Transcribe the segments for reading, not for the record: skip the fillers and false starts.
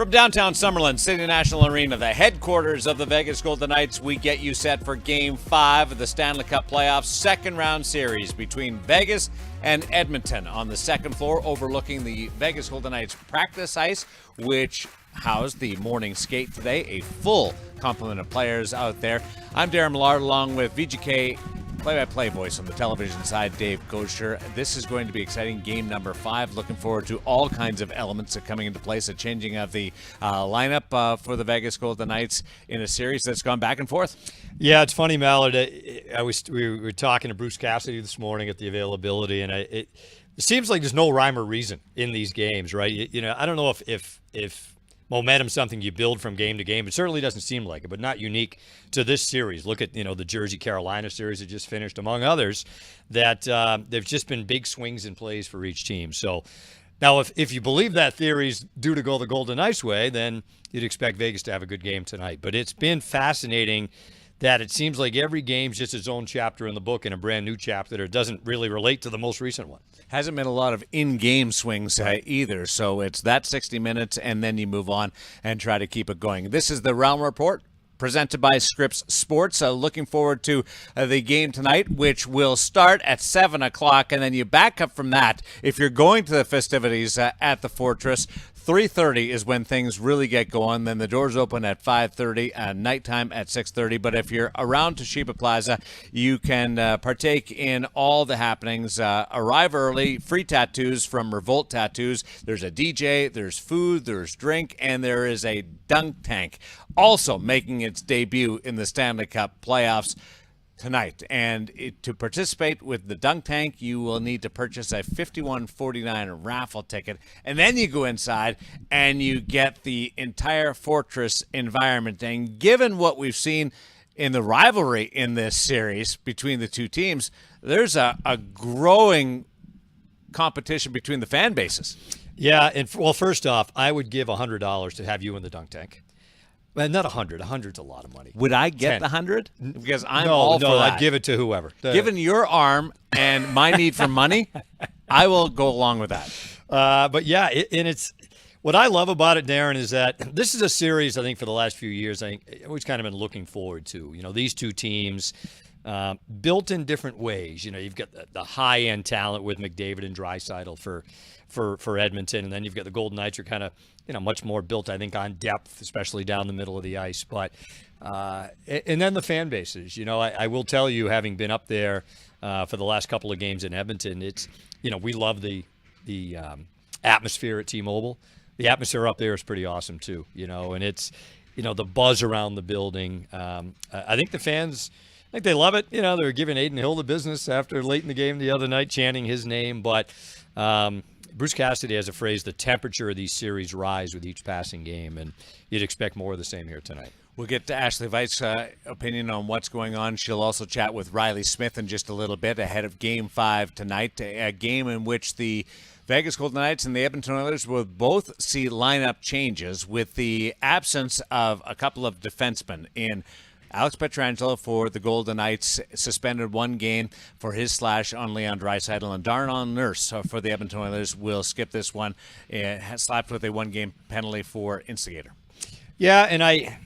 From downtown Summerlin, City National Arena, the headquarters of the Vegas Golden Knights, we get you set for Game 5 of the Stanley Cup Playoffs second round series between Vegas and Edmonton on the second floor overlooking the Vegas Golden Knights practice ice, which housed the morning skate today. A full complement of players out there. I'm Darren Millard along with VGK play-by-play voice on the television side, Dave Gosher. This is going to be exciting. Game number 5. Looking forward to all kinds of elements that coming into place. A changing of the lineup for the Vegas Golden Knights in a series that's gone back and forth. Yeah, it's funny, Mallard. We were talking to Bruce Cassidy this morning at the availability, and it seems like there's no rhyme or reason in these games, right? You know, I don't know if momentum's something you build from game to game. It certainly doesn't seem like it, but not unique to this series. Look at, the Jersey-Carolina series that just finished, among others, that there've just been big swings in plays for each team. So now if you believe that theory's due to go the Golden Knights way, then you'd expect Vegas to have a good game tonight. But it's been fascinating that it seems like every game's just its own chapter in the book and a brand new chapter that doesn't really relate to the most recent one. Hasn't been a lot of in-game swings either, so it's that 60 minutes and then you move on and try to keep it going. This is the Realm Report presented by Scripps Sports. Looking forward to the game tonight, which will start at 7 o'clock, and then you back up from that. If you're going to the festivities at the Fortress, 3:30 is when things really get going. Then the doors open at 5:30, nighttime at 6:30. But if you're around Toshiba Plaza, you can partake in all the happenings. Arrive early, free tattoos from Revolt Tattoos. There's a DJ, there's food, there's drink, and there is a dunk tank also making its debut in the Stanley Cup playoffs tonight. And to participate with the dunk tank, you will need to purchase a $51.49 raffle ticket, and then you go inside and you get the entire Fortress environment. And given what we've seen in the rivalry in this series between the two teams, there's a growing competition between the fan bases. Yeah, and well, first off, I would give $100 to have you in the dunk tank. Well, not 100. 100's a lot of money. Would I get 10. the 100? Because I'm all for that. I'd give it to whoever. Given your arm and my need for money, I will go along with that. But yeah, and it's what I love about it, Darren, is that this is a series I think for the last few years I've always kind of been looking forward to. These two teams built in different ways. You've got the high-end talent with McDavid and Draisaitl for Edmonton, and then you've got the Golden Knights are kind of much more built, I think, on depth, especially down the middle of the ice. But and then the fan bases. I will tell you, having been up there for the last couple of games in Edmonton, it's we love the atmosphere at T-Mobile. The atmosphere up there is pretty awesome too. And it's the buzz around the building. I think the fans, I think they love it. They were giving Aiden Hill the business after late in the game the other night, chanting his name. But Bruce Cassidy has a phrase, the temperature of these series rise with each passing game, and you'd expect more of the same here tonight. We'll get to Ashley Veit's opinion on what's going on. She'll also chat with Riley Smith in just a little bit ahead of Game 5 tonight, a game in which the Vegas Golden Knights and the Edmonton Oilers will both see lineup changes with the absence of a couple of defensemen in Alex Pietrangelo for the Golden Knights, suspended one game for his slash on Leon Draisaitl, and Darnell Nurse for the Edmonton Oilers will skip this one, slapped with a one-game penalty for instigator. Yeah, and I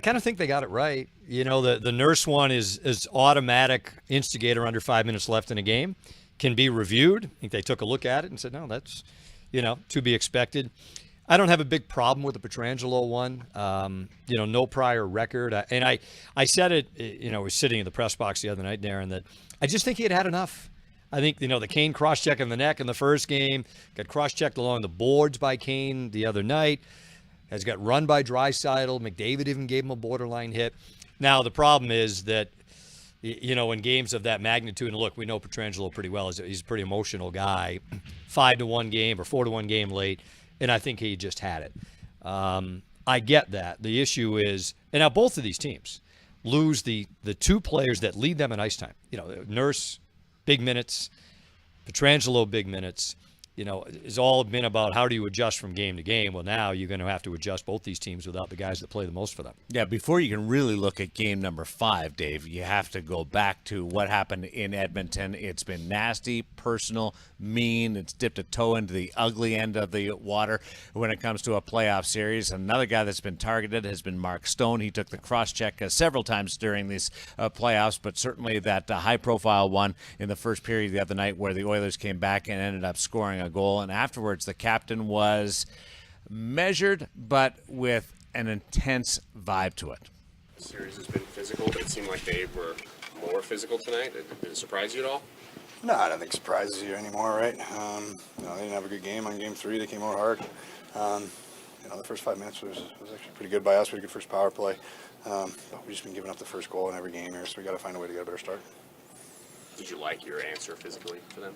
kind of think they got it right. The Nurse one is automatic instigator under 5 minutes left in a game, can be reviewed. I think they took a look at it and said, no, that's, to be expected. I don't have a big problem with the Pietrangelo one. No prior record. And I said it, I was sitting in the press box the other night, Darren, that I just think he had enough. I think, the Kane cross-check in the neck in the first game, got cross-checked along the boards by Kane the other night, has got run by Draisaitl. McDavid even gave him a borderline hit. Now, the problem is that, in games of that magnitude, and look, we know Pietrangelo pretty well. He's a pretty emotional guy. 5-1 game or 4-1 game late. And I think he just had it. I get that. The issue is, and now both of these teams lose the two players that lead them in ice time. Nurse, big minutes. Pietrangelo, big minutes. it's all been about how do you adjust from game to game. Well, now you're going to have to adjust both these teams without the guys that play the most for them. Yeah, before you can really look at game number 5, Dave, you have to go back to what happened in Edmonton. It's been nasty, personal, mean. It's dipped a toe into the ugly end of the water when it comes to a playoff series. Another guy that's been targeted has been Mark Stone. He took the cross-check several times during these playoffs, but certainly that high-profile one in the first period the other night where the Oilers came back and ended up scoring a goal. And afterwards, the captain was measured, but with an intense vibe to it. The series has been physical, but it seemed like they were more physical tonight. Did it surprise you at all? No, I don't think it surprises you anymore, right? They didn't have a good game on game 3. They came out hard. The first 5 minutes was actually pretty good by us. We had a good first power play. But we've just been giving up the first goal in every game here, so we got to find a way to get a better start. Did you like your answer physically for them?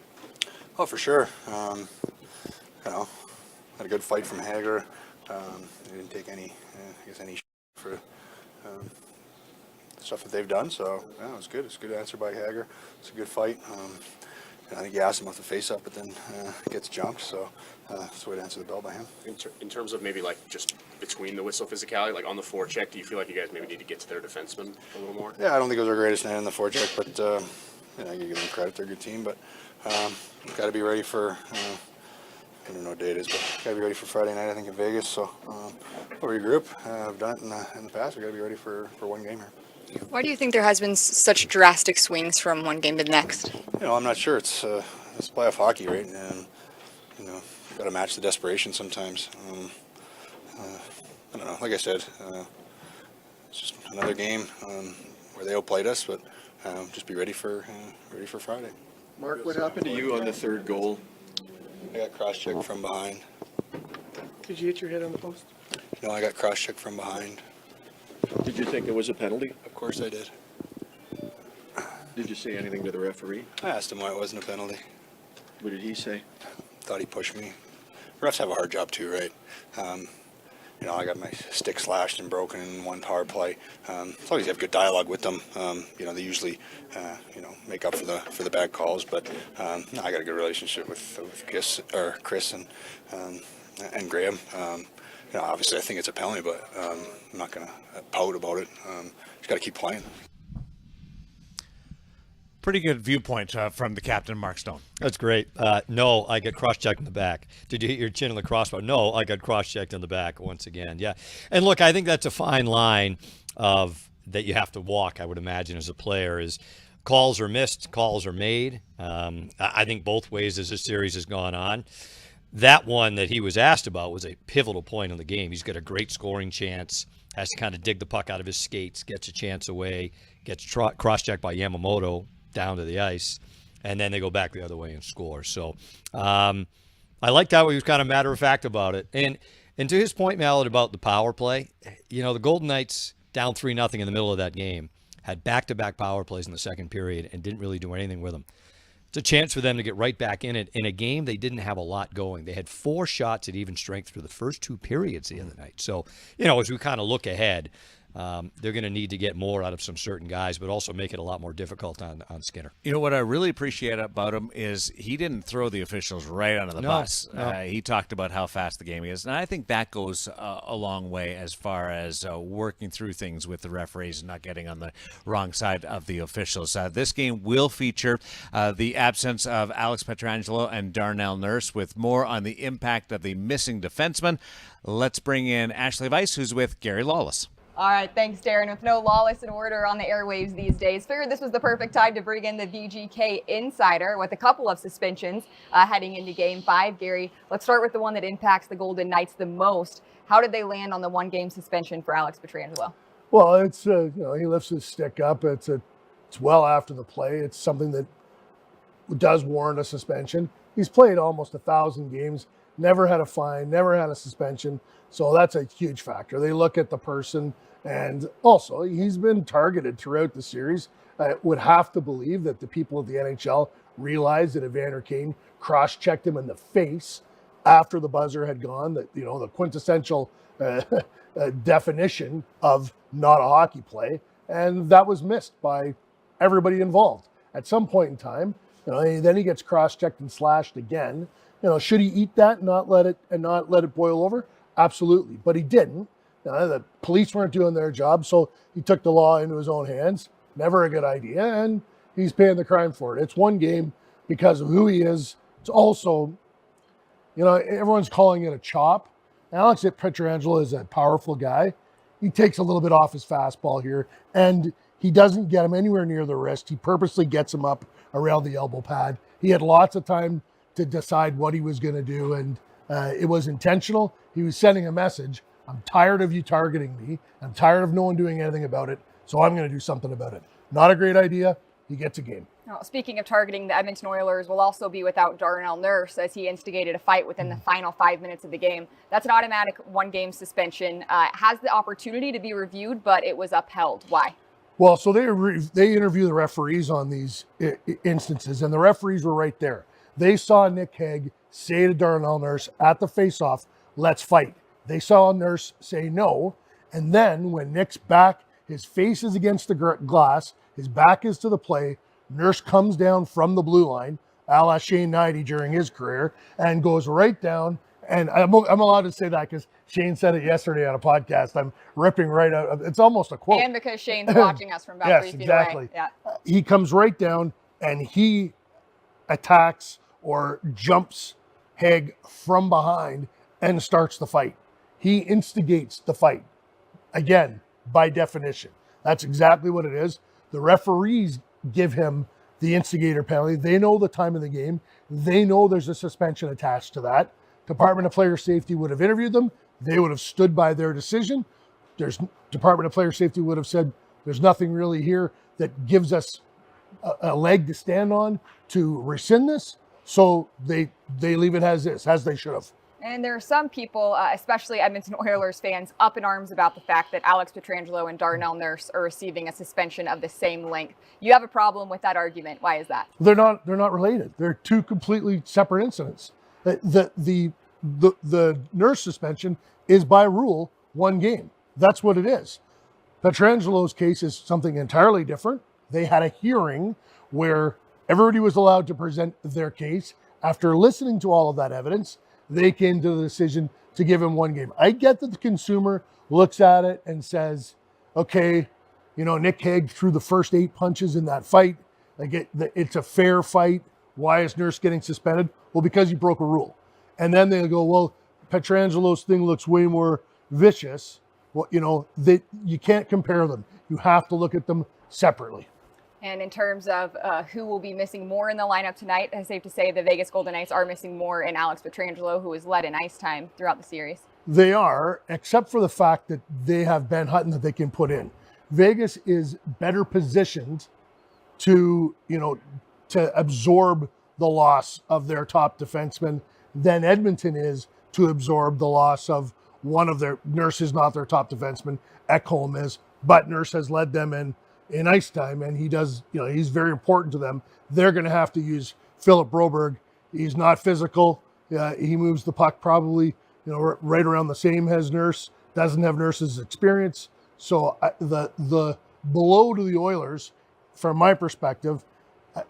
Oh, for sure. Had a good fight from Hager. They didn't take any for the stuff that they've done. So yeah, it was good. It's a good answer by Hager. It's a good fight. I think you asked him off the face-up, but then gets jumped. So that's the way to answer the bell by him. In terms of maybe like just between the whistle physicality, like on the forecheck, do you feel like you guys maybe need to get to their defensemen a little more? Yeah, I don't think it was our greatest night on the forecheck, but I give them credit. They're a good team, but got to be ready for. I don't know what day it is, but got to be ready for Friday night, I think, in Vegas. So we'll regroup. I've done it in the past. We got to be ready for one game here. Why do you think there has been such drastic swings from one game to the next? I'm not sure. It's playoff hockey, right? And got to match the desperation sometimes. I don't know. Like I said, it's just another game where they outplayed us, but just be ready for Friday. Mark, what happened to you on the third goal? I got cross-checked from behind. Did you hit your head on the post? No, I got cross-checked from behind. Did you think it was a penalty? Of course I did. Did you say anything to the referee? I asked him why it wasn't a penalty. What did he say? Thought he pushed me. Refs have a hard job too, right? I got my stick slashed and broken in one power play. As long as you have good dialogue with them, they usually, make up for the bad calls. But I got a good relationship with Chris and Graham. Obviously I think it's a penalty, but I'm not going to pout about it. Just got to keep playing. Pretty good viewpoint from the captain, Mark Stone. That's great. No, I got cross-checked in the back. Did you hit your chin in the crossbar? No, I got cross-checked in the back once again. Yeah. And look, I think that's a fine line that you have to walk, I would imagine, as a player, is calls are missed, calls are made. I think both ways as this series has gone on. That one that he was asked about was a pivotal point in the game. He's got a great scoring chance, has to kind of dig the puck out of his skates, gets a chance away, gets cross-checked by Yamamoto down to the ice, and then they go back the other way and score. So I liked how he was kind of matter-of-fact about it. And to his point, Mallet, about the power play, the Golden Knights down 3-0 in the middle of that game had back-to-back power plays in the second period and didn't really do anything with them. It's a chance for them to get right back in it. In a game, they didn't have a lot going. They had 4 shots at even strength through the first 2 periods the other night. So, as we kind of look ahead, they're going to need to get more out of some certain guys, but also make it a lot more difficult on Skinner. What I really appreciate about him is he didn't throw the officials right under the bus. No. He talked about how fast the game is, and I think that goes a long way as far as working through things with the referees and not getting on the wrong side of the officials. This game will feature the absence of Alex Pietrangelo and Darnell Nurse, with more on the impact of the missing defenseman. Let's bring in Ashley Weiss, who's with Gary Lawless. All right, thanks, Darren. With no Lawless in order on the airwaves these days, figured this was the perfect time to bring in the VGK insider with a couple of suspensions heading into Game 5. Gary, let's start with the one that impacts the Golden Knights the most. How did they land on the one-game suspension for Alex Pietrangelo? Well, it's he lifts his stick up. It's well after the play. It's something that does warrant a suspension. He's played almost 1,000 games, never had a fine, never had a suspension. So that's a huge factor. They look at the person. And also, he's been targeted throughout the series. I would have to believe that the people of the NHL realized that Evander Kane cross-checked him in the face after the buzzer had gone, that, the quintessential definition of not a hockey play. And that was missed by everybody involved. At some point in time, Then he gets cross-checked and slashed again. Should he eat that and not let it boil over? Absolutely, but he didn't. The police weren't doing their job, so he took the law into his own hands. Never a good idea, and he's paying the crime for it. It's one game because of who he is. It's also, everyone's calling it a chop. Alex Pietrangelo is a powerful guy. He takes a little bit off his fastball here, and he doesn't get him anywhere near the wrist. He purposely gets him up around the elbow pad. He had lots of time to decide what he was going to do, and it was intentional. He was sending a message. I'm tired of you targeting me. I'm tired of no one doing anything about it, so I'm going to do something about it. Not a great idea. He gets a game. Now, speaking of targeting, the Edmonton Oilers will also be without Darnell Nurse as he instigated a fight within the final 5 minutes of the game. That's an automatic one-game suspension. Has the opportunity to be reviewed, but it was upheld. Why? Well, so they interview the referees on these instances, and the referees were right there. They saw Nick Hague say to Darnell Nurse at the face-off, "Let's fight." They saw Nurse say no, and then when Nick's back, his face is against the glass, his back is to the play, Nurse comes down from the blue line, a la Shane Knighty during his career, and goes right down. And I'm allowed to say that because Shane said it yesterday on a podcast. I'm ripping right out. It's almost a quote. And because Shane's watching us from about 3 feet exactly. away. Yeah. He comes right down and he attacks or jumps Hague from behind and starts the fight. He instigates the fight. Again, by definition. That's exactly what it is. The referees give him the instigator penalty. They know the time of the game. They know there's a suspension attached to that. Department of Player Safety would have interviewed them. They would have stood by their decision. Department of Player Safety would have said, there's nothing really here that gives us a leg to stand on to rescind this. So they leave it as is, as they should have. And there are some people, especially Edmonton Oilers fans, up in arms about the fact that Alex Pietrangelo and Darnell Nurse are receiving a suspension of the same length. You have a problem with that argument. Why is that? They're not related. They're two completely separate incidents. The Nurse suspension is by rule 1 game. That's what it is. Pietrangelo's case is something entirely different. They had a hearing where everybody was allowed to present their case. After listening to all of that evidence, they came to the decision to give him 1 game. I get that the consumer looks at it and says, okay, Nick Hague threw the first 8 punches in that fight. It's a fair fight. Why is Nurse getting suspended? Well, because he broke a rule. And then they go, well, Pietrangelo's thing looks way more vicious. Well, you can't compare them. You have to look at them separately. And in terms of who will be missing more in the lineup tonight, it's safe to say the Vegas Golden Knights are missing more in Alex Pietrangelo, who has led in ice time throughout the series. They are, except for the fact that they have Ben Hutton that they can put in. Vegas is better positioned to absorb the loss of their top defenseman than Edmonton is to absorb the loss of one of their Nurse is not their top defenseman. Ekholm is, but Nurse has led them in ice time, and he does, he's very important to them. They're going to have to use Philip Broberg. He's not physical. He moves the puck probably, right around the same as Nurse. Doesn't have Nurse's experience. So the blow to the Oilers, from my perspective,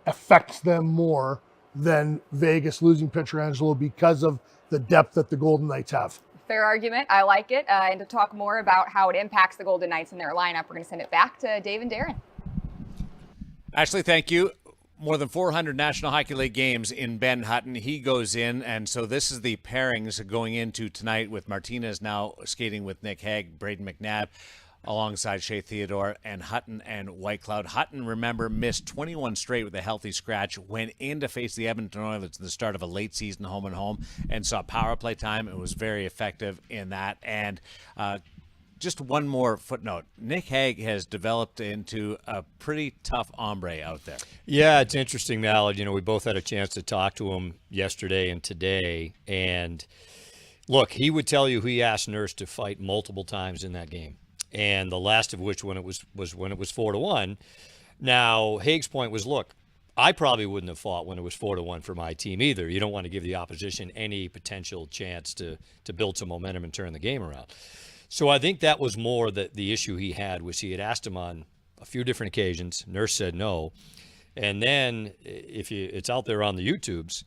affects them more than Vegas losing Pietrangelo because of the depth that the Golden Knights have. Fair argument. I like it. And to talk more about how it impacts the Golden Knights and their lineup, we're going to send it back to Dave and Darren. Ashley, thank you. More than 400 National Hockey League games in Ben Hutton. He goes in, and so this is the pairings going into tonight with Martinez now skating with Nick Hague, Braden McNabb, alongside Shea Theodore, and Hutton and Whitecloud. Hutton, remember, missed 21 straight with a healthy scratch, went in to face the Edmonton Oilers at the start of a late season home and home, and saw power play time. It was very effective in that. And just one more footnote. Nick Hague has developed into a pretty tough hombre out there. Yeah, it's interesting, Mallard. We both had a chance to talk to him yesterday and today. And look, he would tell you he asked Nurse to fight multiple times in that game. And the last of which when it was when it was 4-1. Now, Hague's point was, look, I probably wouldn't have fought when it was 4-1 for my team either. You don't want to give the opposition any potential chance to build some momentum and turn the game around. So I think that was more the issue he had was he had asked him on a few different occasions. Nurse said no. And then it's out there on the YouTubes.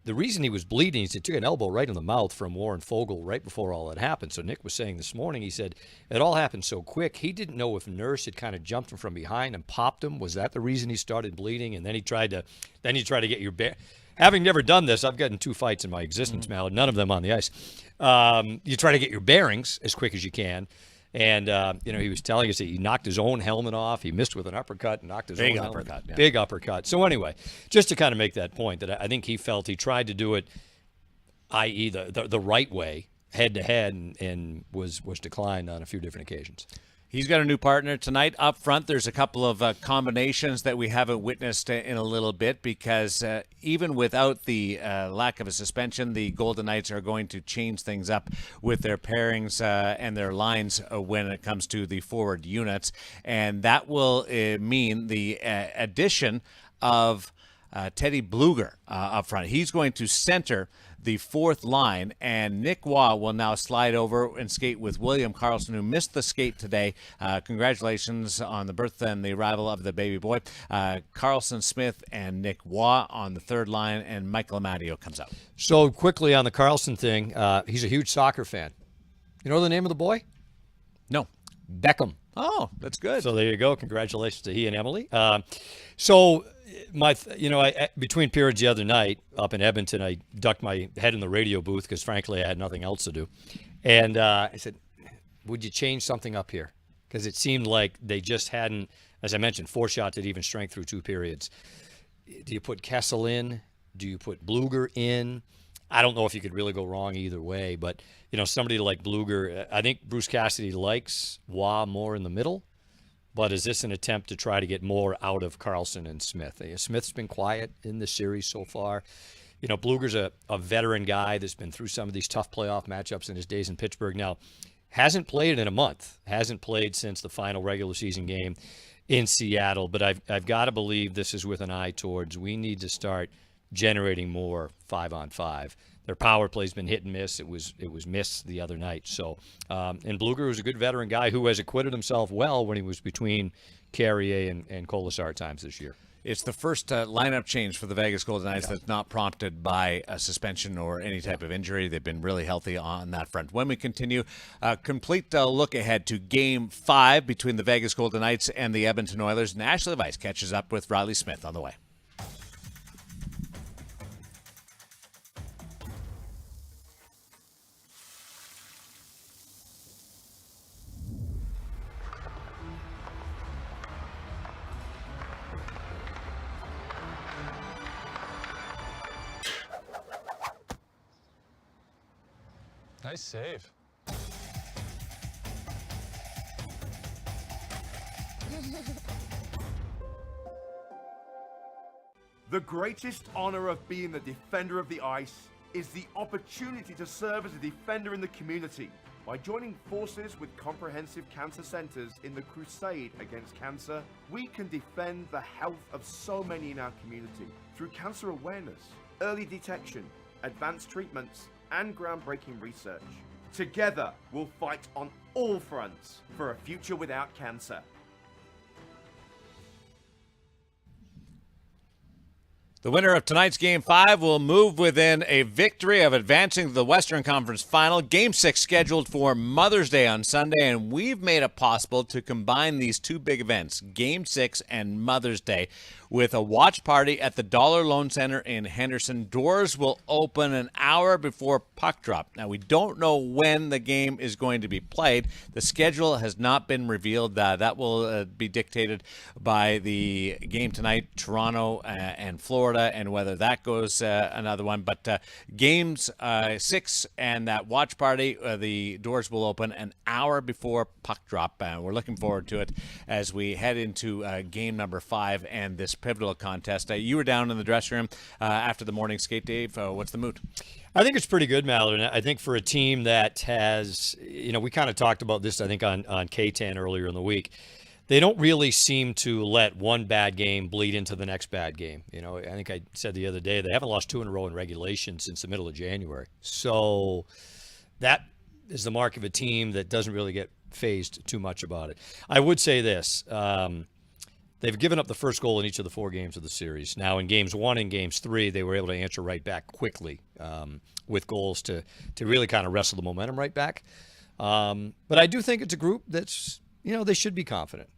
The reason he was bleeding is he took an elbow right in the mouth from Warren Fogle right before all that happened. So Nick was saying this morning, he said it all happened so quick. He didn't know if Nurse had kind of jumped him from behind and popped him. Was that the reason he started bleeding? And then he tried to get your having never done this, I've gotten 2 fights in my existence, Mal, none of them on the ice. You try to get your bearings as quick as you can. And, he was telling us that he knocked his own helmet off. He missed with an uppercut, knocked his own helmet. Yeah. Big uppercut. So anyway, just to kind of make that point, that I think he felt he tried to do it, i.e. the right way, head-to-head, and was declined on a few different occasions. He's got a new partner tonight. Up front, there's a couple of combinations that we haven't witnessed in a little bit because even without the lack of a suspension, the Golden Knights are going to change things up with their pairings and their lines when it comes to the forward units. And that will mean the addition of Teddy Bluger up front. He's going to center the fourth line, and Nick Waugh will now slide over and skate with William Karlsson, who missed the skate today. Congratulations on the birth and the arrival of the baby boy. Karlsson, Smith, and Nick Waugh on the third line, and Michael Amadio comes out. So quickly on the Karlsson thing, he's a huge soccer fan. You know the name of the boy? No. Beckham. Oh, that's good. So there you go. Congratulations to he and Emily. Between periods the other night up in Edmonton, I ducked my head in the radio booth because, frankly, I had nothing else to do. And I said, would you change something up here? Because it seemed like they just hadn't, as I mentioned, 4 shots at even strength through 2 periods. Do you put Kessel in? Do you put Bluger in? I don't know if you could really go wrong either way. But, somebody like Bluger, I think Bruce Cassidy likes Waugh more in the middle. But is this an attempt to try to get more out of Karlsson and Smith? Smith's been quiet in the series so far. Bluger's a veteran guy that's been through some of these tough playoff matchups in his days in Pittsburgh. Now, hasn't played in a month. Hasn't played since the final regular season game in Seattle. But I've got to believe this is with an eye towards we need to start generating more 5-on-5. Their power play's been hit and miss. It was missed the other night. So, and Bluger was a good veteran guy who has acquitted himself well when he was between Carrier and Colasar at times this year. It's the first lineup change for the Vegas Golden Knights that's not prompted by a suspension or any type of injury. They've been really healthy on that front. When we continue, a complete look ahead to Game 5 between the Vegas Golden Knights and the Edmonton Oilers. And Ashley Weiss catches up with Riley Smith on the way. Nice save. The greatest honor of being the defender of the ice is the opportunity to serve as a defender in the community. By joining forces with comprehensive cancer centers in the crusade against cancer, we can defend the health of so many in our community through cancer awareness, early detection, advanced treatments, and groundbreaking research. Together, we'll fight on all fronts for a future without cancer. The winner of tonight's Game 5 will move within a victory of advancing to the Western Conference Final. Game 6 scheduled for Mother's Day on Sunday, and we've made it possible to combine these two big events, Game 6 and Mother's Day, with a watch party at the Dollar Loan Center in Henderson. Doors will open an hour before puck drop. Now, we don't know when the game is going to be played. The schedule has not been revealed. That will be dictated by the game tonight, Toronto and Florida, and whether that goes another one. But Games 6 and that watch party, the doors will open an hour before puck drop. We're looking forward to it as we head into game number 5 and this pivotal contest. You were down in the dressing room after the morning skate, Dave. What's the mood? I think it's pretty good, Mallard. I think for a team that has, we kind of talked about this, I think, on K10 earlier in the week. They don't really seem to let one bad game bleed into the next bad game. I think I said the other day, they haven't lost 2 in a row in regulation since the middle of January. So that is the mark of a team that doesn't really get phased too much about it. I would say this. They've given up the first goal in each of the 4 games of the series. Now, in games 1 and games 3, they were able to answer right back quickly with goals to really kind of wrestle the momentum right back. But I do think it's a group that's, they should be confident.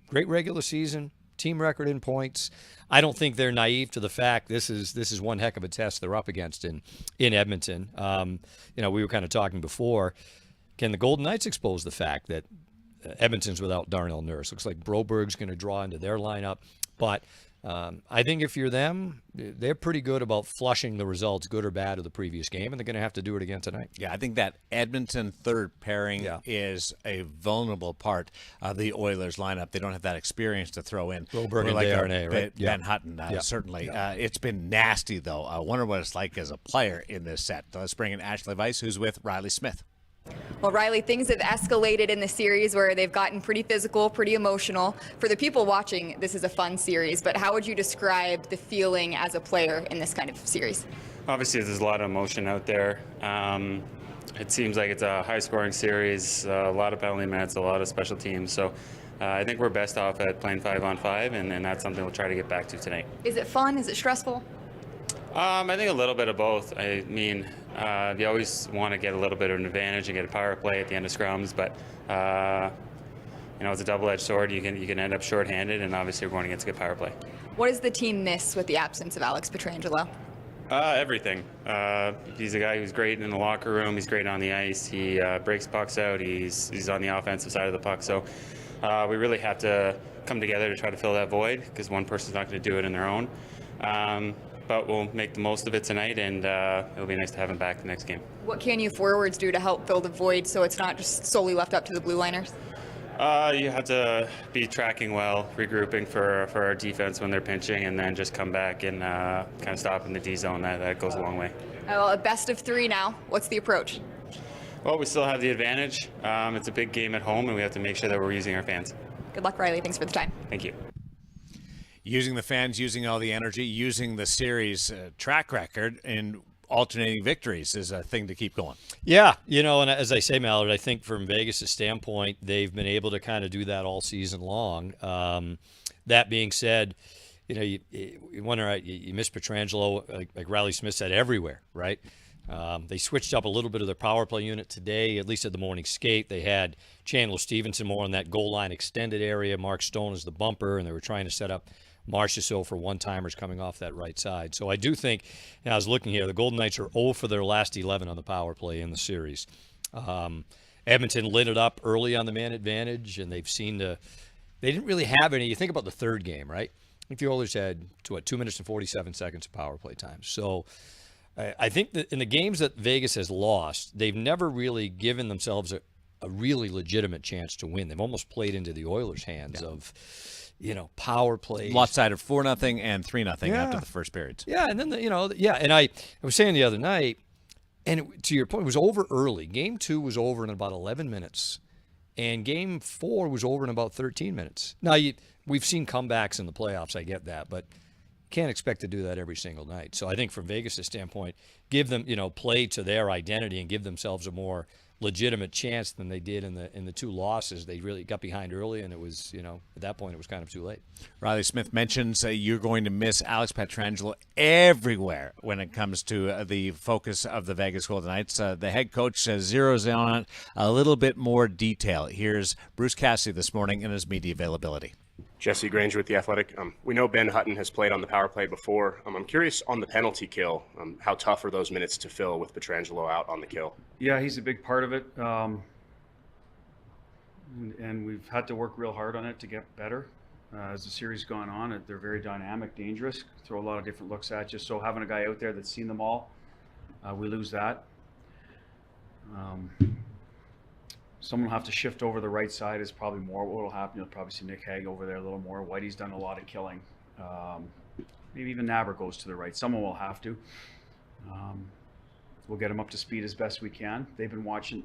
Great regular season, team record in points. I don't think they're naive to the fact this is one heck of a test they're up against in Edmonton. We were kind of talking before. Can the Golden Knights expose the fact that Edmonton's without Darnell Nurse? Looks like Broberg's going to draw into their lineup. But I think if you're them, they're pretty good about flushing the results, good or bad, of the previous game, and they're going to have to do it again tonight. Yeah, I think that Edmonton third pairing is a vulnerable part of the Oilers lineup. They don't have that experience to throw in. Broberg and Desharnais, right? Ben Hutton, certainly. It's been nasty, though. I wonder what it's like as a player in this set. Let's bring in Ashley Weiss, who's with Riley Smith. Well, Riley, things have escalated in the series where they've gotten pretty physical, pretty emotional. For the people watching, this is a fun series, but how would you describe the feeling as a player in this kind of series? Obviously, there's a lot of emotion out there. It seems like it's a high-scoring series, a lot of penalty minutes, a lot of special teams. So I think we're best off at playing 5-on-5, and that's something we'll try to get back to tonight. Is it fun? Is it stressful? I think a little bit of both. I mean, you always want to get a little bit of an advantage and get a power play at the end of scrums, but it's a double-edged sword. You can end up shorthanded, and obviously we're going against a good power play. What does the team miss with the absence of Alex Pietrangelo? Everything. He's a guy who's great in the locker room. He's great on the ice. He breaks pucks out. He's on the offensive side of the puck. So we really have to come together to try to fill that void, because one person's not going to do it on their own. But we'll make the most of it tonight, and it'll be nice to have him back the next game. What can you forwards do to help fill the void so it's not just solely left up to the blue liners? You have to be tracking well, regrouping for our defense when they're pinching, and then just come back and kind of stop in the D zone. That goes a long way. Well, a best of 3 now. What's the approach? Well, we still have the advantage. It's a big game at home, and we have to make sure that we're using our fans. Good luck, Riley. Thanks for the time. Thank you. Using the fans, using all the energy, using the series track record, and alternating victories is a thing to keep going. Yeah, and as I say, Mallard, I think from Vegas' standpoint, they've been able to kind of do that all season long. That being said, you wonder, you miss Pietrangelo, like Riley Smith said, everywhere, right? They switched up a little bit of their power play unit today, at least at the morning skate. They had Chandler Stevenson more in that goal line extended area, Mark Stone as the bumper, and they were trying to set up Marchessault for one-timers coming off that right side. So I do think, I was looking here, the Golden Knights are 0 for their last 11 on the power play in the series. Edmonton lit it up early on the man advantage, and they didn't really have any. You think about the third game, right? I think the Oilers had 2 minutes and 47 seconds of power play time. So I think that in the games that Vegas has lost, they've never really given themselves a really legitimate chance to win. They've almost played into the Oilers' hands of power plays. Lopsided 4-0 and 3-0 after the first periods. Yeah, and then and I was saying the other night, and to your point, it was over early. Game 2 was over in about 11 minutes, and Game 4 was over in about 13 minutes. Now we've seen comebacks in the playoffs. I get that, but can't expect to do that every single night. So I think from Vegas' standpoint, give them play to their identity and give themselves a more legitimate chance than they did in the 2 losses. They really got behind early, and it was, at that point it was kind of too late. Riley Smith mentions you're going to miss Alex Pietrangelo everywhere when it comes to the focus of the Vegas Golden Knights. The head coach zeroes in on it a little bit more detail. Here's Bruce Cassidy this morning in his media availability. Jesse Granger with The Athletic. We know Ben Hutton has played on the power play before. I'm curious on the penalty kill, how tough are those minutes to fill with Pietrangelo out on the kill? Yeah, he's a big part of it. And we've had to work real hard on it to get better. As the series gone on, they're very dynamic, dangerous, throw a lot of different looks at you. So having a guy out there that's seen them all, we lose that. Someone will have to shift over the right side is probably more what will happen. You'll probably see Nick Hague over there a little more. Whitey's done a lot of killing. Maybe even Naber goes to the right. Someone will have to. We'll get them up to speed as best we can. They've been watching,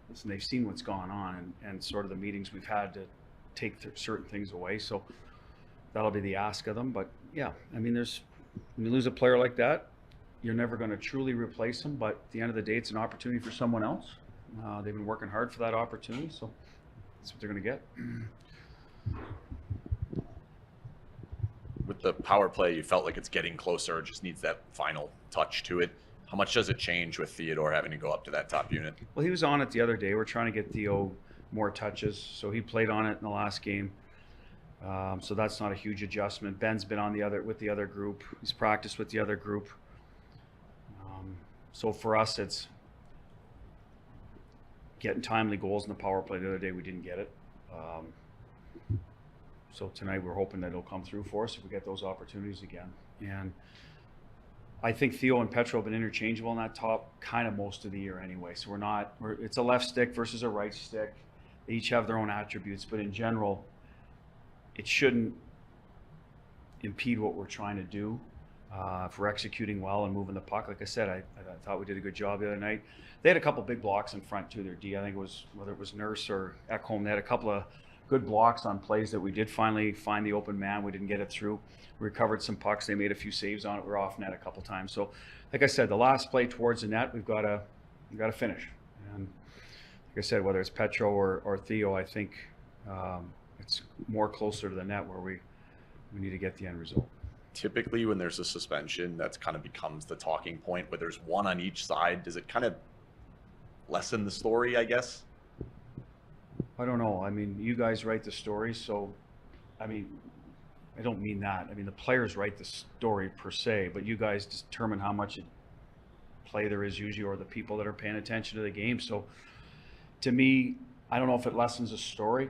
listen, they've seen what's gone on and sort of the meetings we've had to take certain things away. So that'll be the ask of them. But yeah, I mean, when you lose a player like that, you're never going to truly replace them. But at the end of the day, it's an opportunity for someone else. They've been working hard for that opportunity, so that's what they're going to get. with the power play, you felt like it's getting closer, just needs that final touch to it. How much does it change with Theodore having to go up to that top unit? Well, he was on it the other day. We're trying to get Theo more touches, so he played on it in the last game. So that's not a huge adjustment. Ben's been on with the other group. He's practiced with the other group. So for us, it's getting timely goals in the power play. The other day we didn't get it. So tonight we're hoping that it'll come through for us if we get those opportunities again. And I think Theo and Petro have been interchangeable in that top kind of most of the year anyway. So it's a left stick versus a right stick. They each have their own attributes, but in general, it shouldn't impede what we're trying to do. If we're executing well and moving the puck, like I said, I thought we did a good job the other night. They had a couple big blocks in front too. Their D, I think it was, whether it was Nurse or Ekholm, they had a couple of good blocks on plays that we did finally find the open man. We didn't get it through. We recovered some pucks. They made a few saves on it. We're off net a couple times. So, like I said, the last play towards the net, we've got to finish. And like I said, whether it's Petro or Theo, I think it's more closer to the net where we need to get the end result. Typically when there's a suspension, that's kind of becomes the talking point, where there's one on each side. Does it kind of lessen the story, I guess? I don't know. I mean, you guys write the stories, so, I mean, I don't mean that. I mean, the players write the story per se, but you guys determine how much play there is usually, or the people that are paying attention to the game. So, to me, I don't know if it lessens the story.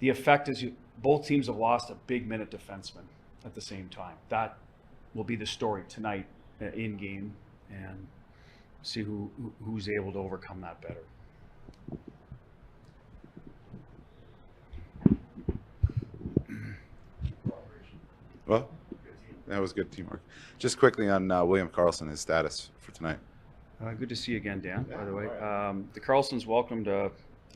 The effect is both teams have lost a big minute defenseman at the same time. That will be the story tonight in game, and see who's able to overcome that better. Well, that was good teamwork. Just quickly on William Karlsson, his status for tonight. Good to see you again, Dan, by the way. The Karlssons welcomed a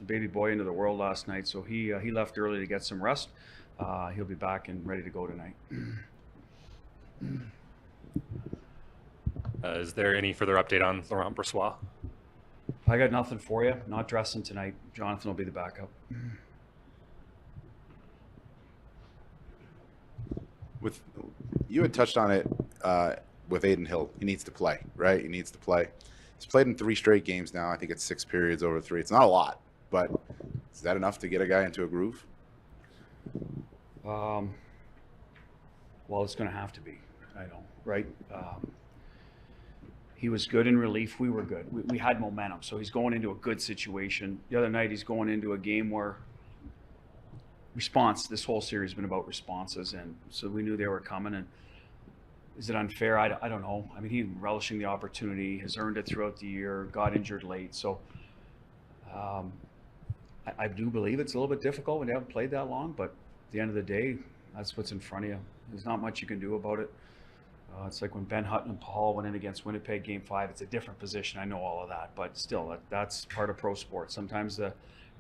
baby boy into the world last night, so he left early to get some rest. He'll be back and ready to go tonight. Is there any further update on Laurent Brossoit? I got nothing for you. Not dressing tonight. Jonathan will be the backup. You had touched on it with Aiden Hill. He needs to play, right? He needs to play. He's played in 3 straight games now. I think it's 6 periods over 3. It's not a lot, but is that enough to get a guy into a groove? Well, it's going to have to be. I know, right? He was good in relief. We were good. We had momentum, so he's going into a good situation. The other night, he's going into a game where this whole series has been about responses, and so we knew they were coming. And is it unfair? I don't know. I mean, he's relishing the opportunity, has earned it throughout the year, got injured late. So I do believe it's a little bit difficult when you haven't played that long, but at the end of the day, that's what's in front of you. There's not much you can do about it. It's like when Ben Hutton and Paul went in against Winnipeg Game 5. It's a different position. I know all of that, but still, that's part of pro sports. Sometimes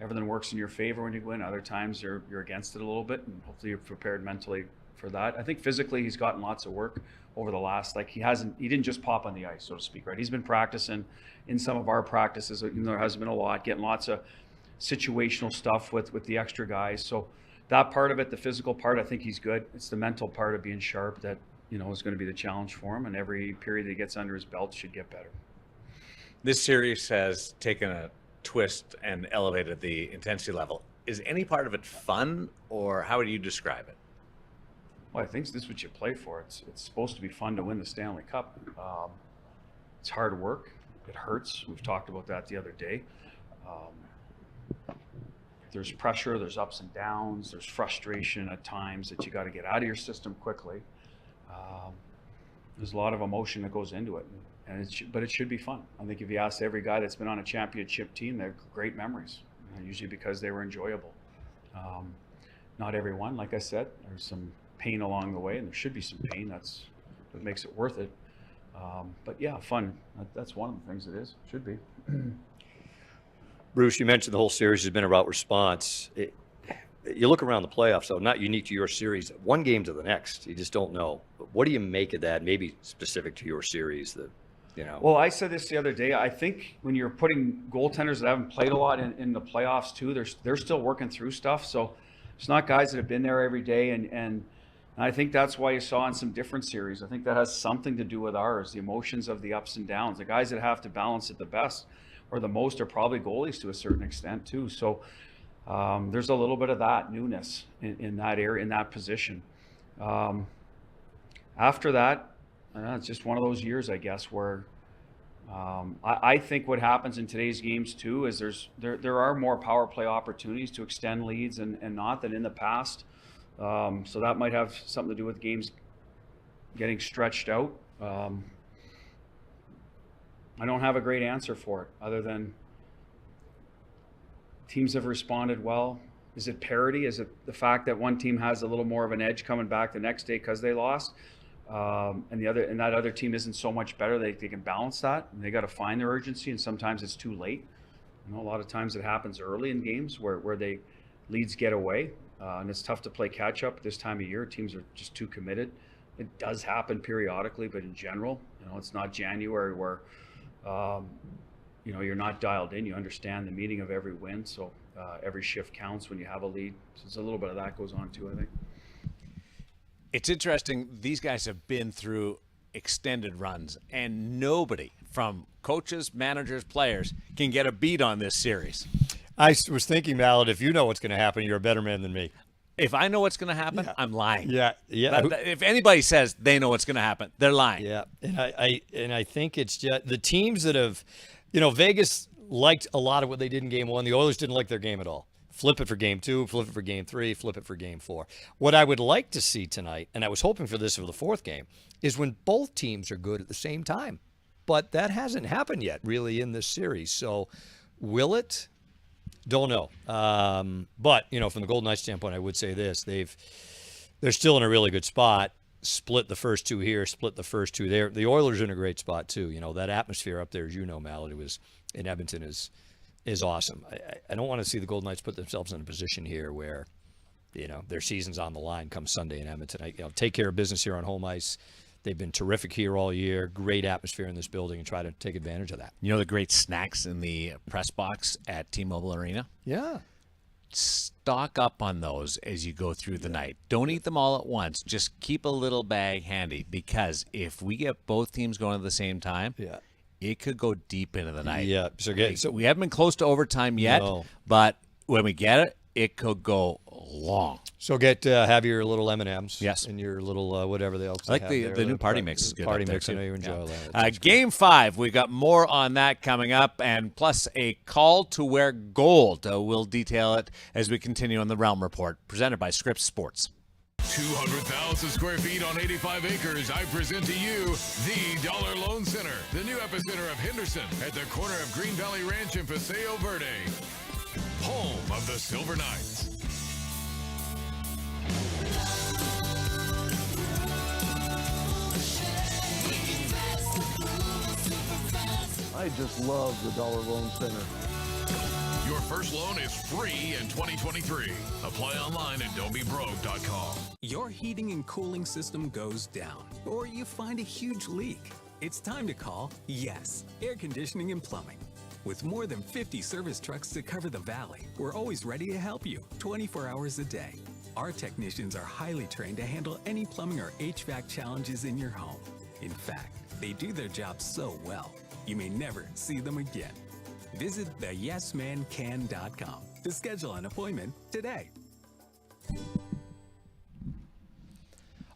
everything works in your favor when you win. Other times you're against it a little bit, and hopefully you're prepared mentally for that. I think physically he's gotten lots of work over the last, he didn't just pop on the ice, so to speak, right? He's been practicing in some of our practices, even though there hasn't been a lot, getting lots of situational stuff with the extra guys. So that part of it, the physical part, I think he's good. It's the mental part of being sharp that, is going to be the challenge for him, and every period that he gets under his belt should get better. This series has taken a twist and elevated the intensity level. Is any part of it fun, or how would you describe it? Well, I think this is what you play for. It's supposed to be fun to win the Stanley Cup. It's hard work. It hurts. We've talked about that the other day. There's pressure, there's ups and downs, there's frustration at times that you got to get out of your system quickly. There's a lot of emotion that goes into it, but it should be fun. I think if you ask every guy that's been on a championship team, they have great memories, usually because they were enjoyable. Not everyone, like I said, there's some pain along the way, and there should be some pain. That's what makes it worth it. But yeah, fun. That's one of the things it is. Should be. Bruce, you mentioned the whole series has been about response. You look around the playoffs, so not unique to your series, one game to the next. You just don't know. But what do you make of that? Maybe specific to your series, Well, I said this the other day. I think when you're putting goaltenders that haven't played a lot in the playoffs too, they're still working through stuff. So it's not guys that have been there every day and And I think that's why you saw in some different series. I think that has something to do with ours, the emotions of the ups and downs. The guys that have to balance it the best or the most are probably goalies to a certain extent too. So there's a little bit of that newness in that area, in that position. After that, it's just one of those years, I guess, where I think what happens in today's games too is there are more power play opportunities to extend leads and not than in the past. So that might have something to do with games getting stretched out. I don't have a great answer for it other than teams have responded well. Is it parity? Is it the fact that one team has a little more of an edge coming back the next day because they lost? And that other team isn't so much better. They can balance that, and they got to find their urgency. And sometimes it's too late. A lot of times it happens early in games where leads get away, and it's tough to play catch up this time of year. Teams are just too committed. It does happen periodically, but in general, it's not January where you're not dialed in. You understand the meaning of every win, so every shift counts when you have a lead. So there's a little bit of that goes on too, I think. It's interesting. These guys have been through extended runs, and nobody from coaches, managers, players can get a beat on this series. I was thinking, Mallet, if you know what's going to happen, you're a better man than me. If I know what's going to happen, I'm lying. Yeah. If anybody says they know what's going to happen, they're lying. Yeah, and I think it's just the teams that have, Vegas liked a lot of what they did in Game 1. The Oilers didn't like their game at all. Flip it for Game 2, flip it for Game 3, flip it for Game 4. What I would like to see tonight, and I was hoping for this for the fourth game, is when both teams are good at the same time. But that hasn't happened yet, really, in this series. So will it? Don't know. But, from the Golden Knights standpoint, I would say this. They're still in a really good spot. Split the first two here, split the first two there. The Oilers are in a great spot, too. That atmosphere up there, as you know, Mallet, in Edmonton is awesome. I don't want to see the Golden Knights put themselves in a position here where, their season's on the line come Sunday in Edmonton. Take care of business here on home ice. They've been terrific here all year. Great atmosphere in this building, and try to take advantage of that. The great snacks in the press box at T-Mobile Arena? Yeah. Stock up on those as you go through the night. Don't eat them all at once. Just keep a little bag handy, because if we get both teams going at the same time, it could go deep into the night. Yeah. So we haven't been close to overtime yet, but when we get it, it could go long. So have your little M&Ms. Yes. And your little whatever else. I like the new party mix is good. Party mix, I know you enjoy that. Game 5, we got more on that coming up, and plus a call to wear gold. We'll detail it as we continue on the Realm Report, presented by Scripps Sports. 200,000 square feet on 85 acres. I present to you the Dollar Loan Center, the new epicenter of Henderson at the corner of Green Valley Ranch and Paseo Verde. Home of the Silver Knights. I just love the Dollar Loan Center. Your first loan is free in 2023. Apply online at don'tbebroke.com. Your heating and cooling system goes down, or you find a huge leak. It's time to call Yes Air Conditioning and Plumbing. With more than 50 service trucks to cover the valley, we're always ready to help you 24 hours a day. Our technicians are highly trained to handle any plumbing or HVAC challenges in your home. In fact, they do their job so well, you may never see them again. Visit theyesmancan.com to schedule an appointment today.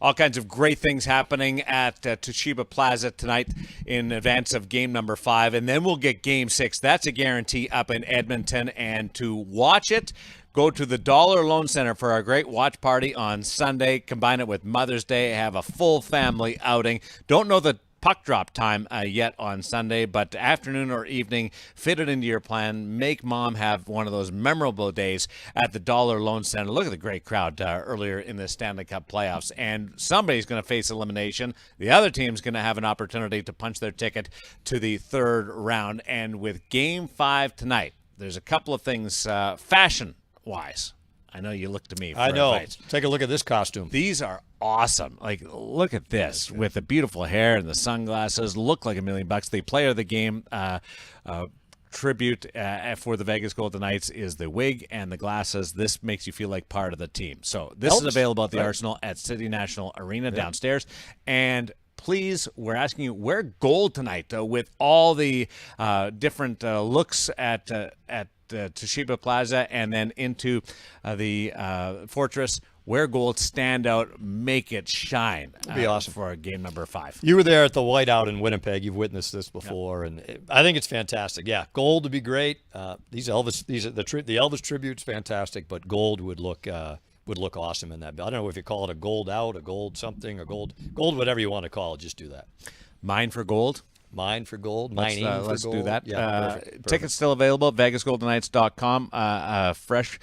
All kinds of great things happening at Toshiba Plaza tonight in advance of game number 5. And then we'll get game 6. That's a guarantee up in Edmonton. And to watch it, go to the Dollar Loan Center for our great watch party on Sunday. Combine it with Mother's Day. Have a full family outing. Don't know the puck drop time yet on Sunday, but afternoon or evening, fit it into your plan. Make mom have one of those memorable days at the Dollar Loan Center. Look at the great crowd earlier in the Stanley Cup playoffs, and somebody's going to face elimination. The other team's going to have an opportunity to punch their ticket to the third round. And with Game 5 tonight, there's a couple of things fashion-wise. I know you look to me for I know. advice. Take a look at this costume. These are awesome. Like, look at this with the beautiful hair and the sunglasses. Look like $1 million. The player of the game, tribute for the Vegas Golden Knights is the wig and the glasses. This makes you feel like part of the team. So this is available at the Arsenal at City National Arena downstairs. And please, we're asking you, wear gold tonight with all the different looks at Toshiba Plaza and then into the Fortress. Wear gold, stand out, make it shine. It'd be awesome for game number 5. You were there at the Whiteout in Winnipeg. You've witnessed this before, and I think it's fantastic. Yeah, gold would be great. The Elvis tribute's fantastic, but gold would look awesome in that. I don't know if you call it a gold out, a gold something, or gold, whatever you want to call it. Just do that. Mine for gold. Mine for gold. Let's gold. do that. Yeah, perfect. Tickets still available at VegasGoldenKnights.com. Fresh,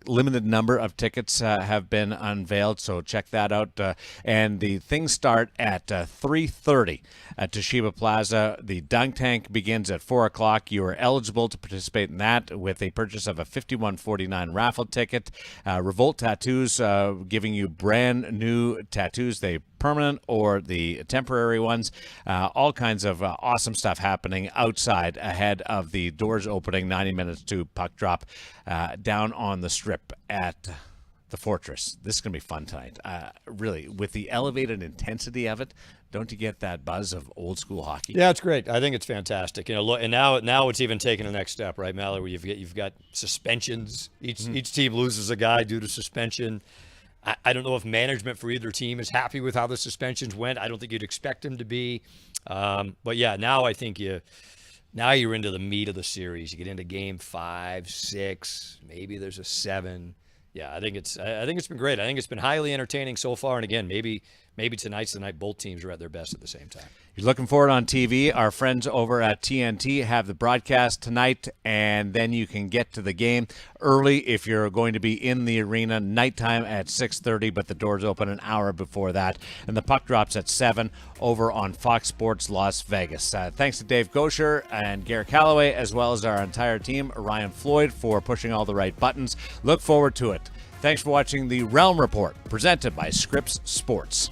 limited number of tickets have been unveiled, so check that out. And the things start at 3:30 at Toshiba Plaza. The dunk tank begins at 4 o'clock. You are eligible to participate in that with a purchase of a $51.49 raffle ticket. Revolt Tattoos giving you brand new tattoos. They permanent or the temporary ones. All kinds of awesome stuff happening outside ahead of the doors opening 90 minutes to puck drop down on the strip at the Fortress. This is going to be fun tonight. Really, with the elevated intensity of it, don't you get that buzz of old school hockey? Yeah, it's great. I think it's fantastic. Look, and now it's even taken the next step, right, Mallory? Where you've got suspensions. Each team loses a guy due to suspension. I don't know if management for either team is happy with how the suspensions went. I don't think you'd expect them to be. But yeah, now I think you're into the meat of the series. You get into game 5, 6, maybe there's a 7. Yeah, I think it's been great. I think it's been highly entertaining so far. And again, maybe tonight's the night both teams are at their best at the same time. You're looking for it on TV. Our friends over at TNT have the broadcast tonight, and then you can get to the game early if you're going to be in the arena. Nighttime at 6:30, but the doors open an hour before that. And the puck drops at 7 over on Fox Sports Las Vegas. Thanks to Dave Gosher and Garrett Calloway, as well as our entire team, Ryan Floyd, for pushing all the right buttons. Look forward to it. Thanks for watching the Realm Report, presented by Scripps Sports.